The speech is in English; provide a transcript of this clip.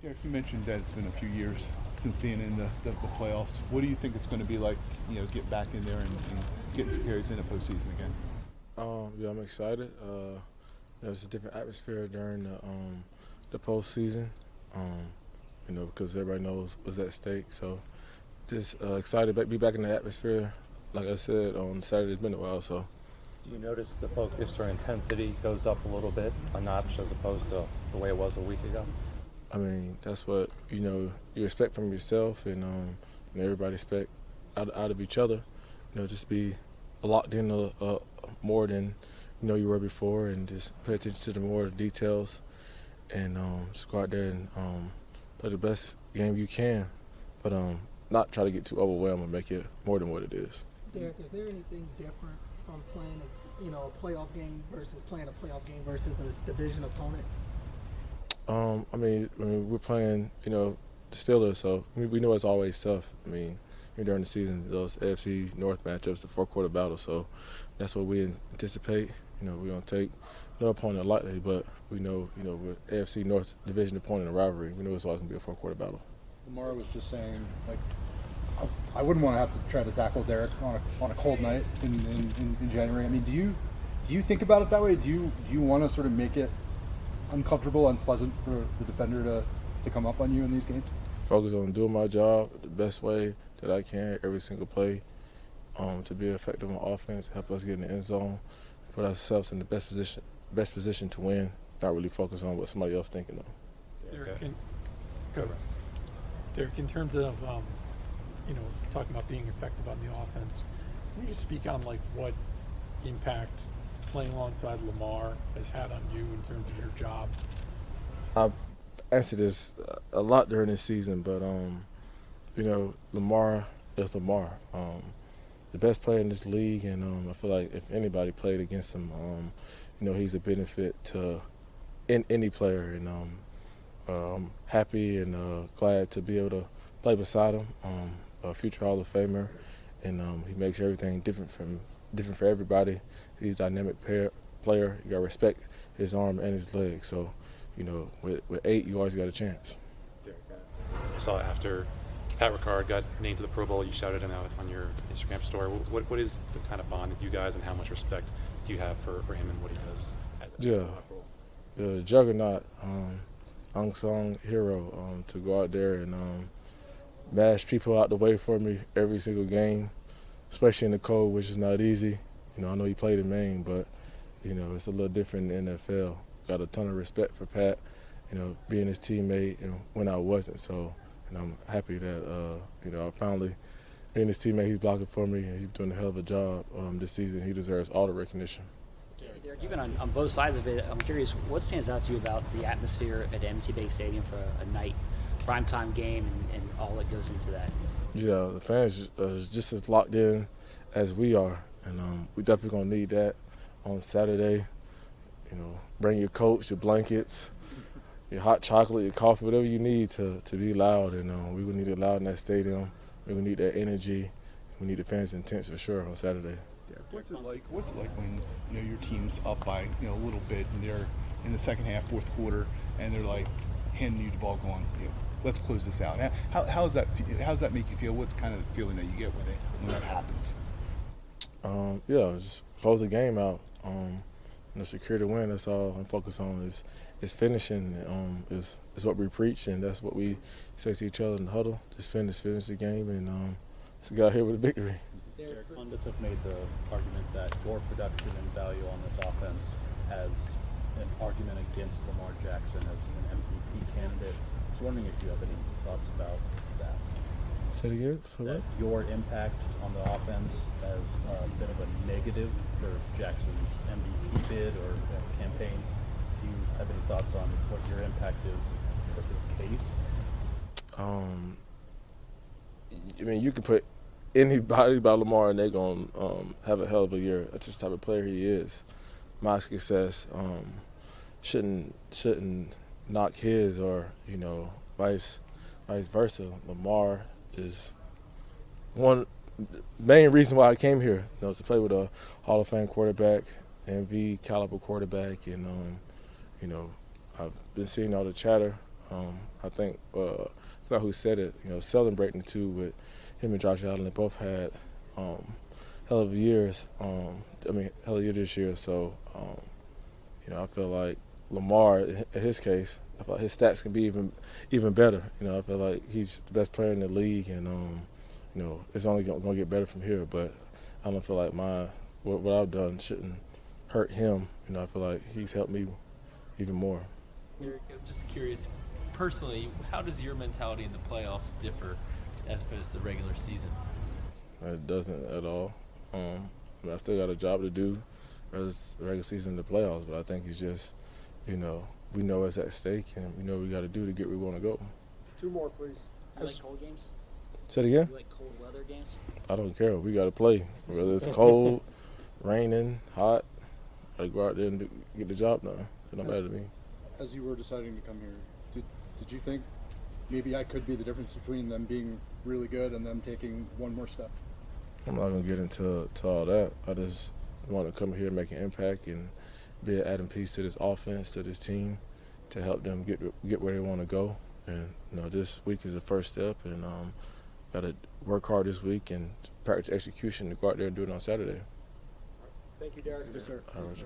Derek, you mentioned that it's been a few years since being in the playoffs. What do you think it's going to be like, get back in there and getting some carries in the postseason again? Yeah, I'm excited. It's a different atmosphere during the postseason. Because everybody knows what's at stake. So just excited to be back in the atmosphere. Like I said, on Saturday, it's been a while. So Do you notice the focus or intensity goes up a little bit, a notch, as opposed to the way it was a week ago? I mean, that's what you expect from yourself, and everybody expect out of each other. Just be locked in more than you were before, and just pay attention to the more details, and just go out there and play the best game you can, but not try to get too overwhelmed and make it more than what it is. Derek, is there anything different from playing a playoff game versus playing a playoff game versus a division opponent? I mean, we're playing, the Steelers, so we know it's always tough. I mean, during the season, those AFC North matchups, the four-quarter battle, so that's what we anticipate. We don't take no opponent lightly, but we know, with AFC North division opponent and rivalry, we know it's always going to be a four-quarter battle. Lamar was just saying, I wouldn't want to have to try to tackle Derrick on a cold night in January. I mean, do you think about it that way? Do you want to sort of make it uncomfortable, unpleasant for the defender to come up on you in these games? Focus on doing my job the best way that I can every single play, to be effective on offense, help us get in the end zone, put ourselves in the best position to win, not really focus on what somebody else thinking of. Derek, in terms of talking about being effective on the offense, can you just speak on what impact playing alongside Lamar has had on you in terms of your job? I've answered this a lot during this season, but Lamar is Lamar, the best player in this league, and I feel like if anybody played against him, he's a benefit to any player, and I'm happy and glad to be able to play beside him, a future Hall of Famer, and he makes everything different for everybody. He's a dynamic player. You got to respect his arm and his leg. So, with 8, you always got a chance. I saw after Pat Ricard got named to the Pro Bowl, you shouted him out on your Instagram story. What is the kind of bond with you guys, and how much respect do you have for him and what he does? The juggernaut, unsung hero, to go out there and mash people out the way for me every single game, especially in the cold, which is not easy. I know he played in Maine, but, it's a little different in the NFL. Got a ton of respect for Pat, being his teammate and when I wasn't. So, I'm happy that, I finally being his teammate, he's blocking for me, and he's doing a hell of a job this season. He deserves all the recognition. Derek, you've been on both sides of it. I'm curious, what stands out to you about the atmosphere at M&T Bank Stadium for a night primetime game and all that goes into that? Yeah, the fans are just as locked in as we are, and we definitely going to need that on Saturday. Bring your coats, your blankets, your hot chocolate, your coffee, whatever you need to be loud, and we're going to need it loud in that stadium. We're going to need that energy. We need the fans intense for sure on Saturday. What's it like when your team's up by a little bit and they're in the second half, fourth quarter, and they're like handing you the ball, going, let's close this out? How does that make you feel? What's kind of the feeling that you get when that happens? Just close the game out. Secure the win. That's all I'm focused on is finishing. Is what we preach, and that's what we say to each other in the huddle. Just finish the game, and let's get out here with a victory. Derek, pundits have made the argument that your production and value on this offense has an argument against Lamar Jackson as an MVP candidate. I was wondering if you have any thoughts about that. Say it again. That your impact on the offense has a bit of a negative for Jackson's MVP bid or campaign. Do you have any thoughts on what your impact is for this case? You can put anybody about Lamar and they're going to have a hell of a year. That's just the type of player he is. My success shouldn't knock his or, vice versa. Lamar is one main reason why I came here, to play with a Hall of Fame quarterback, MVP caliber quarterback, and I've been seeing all the chatter I think I forgot who said it. Celebrating too with him and Josh Allen. They both had hell of years. Hell of a year this year. So I feel like Lamar, in his case, I feel like his stats can be even better. I feel like he's the best player in the league, and it's only going to get better from here. But I don't feel like what I've done shouldn't hurt him. I feel like he's helped me even more. Derrick, I'm just curious, personally, how does your mentality in the playoffs differ as opposed to the regular season? It doesn't at all. I still got a job to do, whether it's the regular season and the playoffs. But I think it's just, we know it's at stake, and we know what we got to do to get where we want to go. 2 more, please. You like cold games? Say it again? You like cold weather games? I don't care. We got to play, whether it's cold, raining, hot. I go out there and get the job done. It don't matter to me. As you were deciding to come here, did you think maybe I could be the difference between them being really good and them taking one more step? I'm not going to get into all that. I just want to come here and make an impact and be an adding piece to this offense, to this team, to help them get where they want to go. And this week is the first step, and got to work hard this week and practice execution to go out there and do it on Saturday. Thank you, Derrick. Yes, sir. All right, sir.